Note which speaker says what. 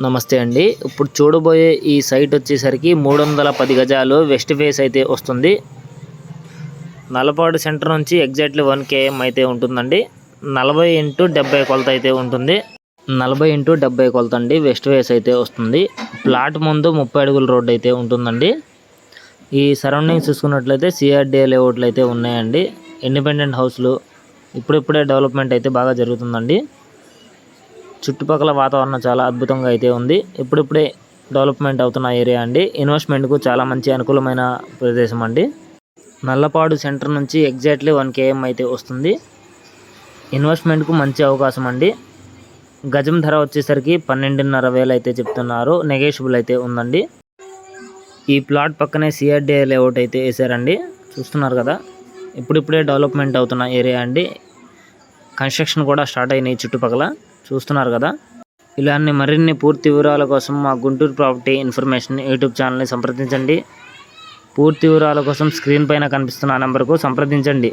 Speaker 1: నమస్తే అండి. ఇప్పుడు చూడబోయే ఈ సైట్ వచ్చేసరికి 310 గజాలు వెస్ట్ ఫేస్ అయితే వస్తుంది. నల్లపాడు సెంటర్ నుంచి ఎగ్జాక్ట్లీ 1 km అయితే ఉంటుందండి. 40x70 కొలత అయితే ఉంటుంది. 40x70 కొలత అండి. వెస్ట్ ఫేస్ అయితే వస్తుంది. ప్లాట్ ముందు 30 అడుగుల రోడ్ అయితే ఉంటుందండి. ఈ సరౌండింగ్స్ చూసుకున్నట్లయితే సిఆర్డిఏ లేఅవుట్లు అయితే ఉన్నాయండి. ఇండిపెండెంట్ హౌస్లు ఇప్పుడిప్పుడే డెవలప్మెంట్ అయితే బాగా జరుగుతుందండి. చుట్టుపక్కల వాతావరణం చాలా అద్భుతంగా అయితే ఉంది. ఇప్పుడిప్పుడే డెవలప్మెంట్ అవుతున్న ఏరియా అండి. ఇన్వెస్ట్మెంట్కు చాలా మంచి అనుకూలమైన ప్రదేశం అండి. నల్లపాడు సెంటర్ నుంచి ఎగ్జాక్ట్లీ 1 km అయితే వస్తుంది. ఇన్వెస్ట్మెంట్కు మంచి అవకాశం అండి. గజం ధర వచ్చేసరికి 12,500 అయితే చెప్తున్నారు. నెగోషియబుల్ అయితే ఉందండి. ఈ ప్లాట్ పక్కనే సిఆర్డిఏ లేఅవుట్ అయితే వేసారండి. చూస్తున్నారు కదా, ఇప్పుడిప్పుడే డెవలప్మెంట్ అవుతున్న ఏరియా అండి. కన్స్ట్రక్షన్ కూడా స్టార్ట్ అయినాయి చుట్టుపక్కల. చూస్తున్నారు కదా. ఇలాంటి మరిన్ని పూర్తి వివరాల కోసం మా గుంటూరు ప్రాపర్టీ ఇన్ఫర్మేషన్ యూట్యూబ్ ఛానల్ని సంప్రదించండి. పూర్తి వివరాల కోసం స్క్రీన్ పైన కనిపిస్తున్న నెంబర్కు సంప్రదించండి.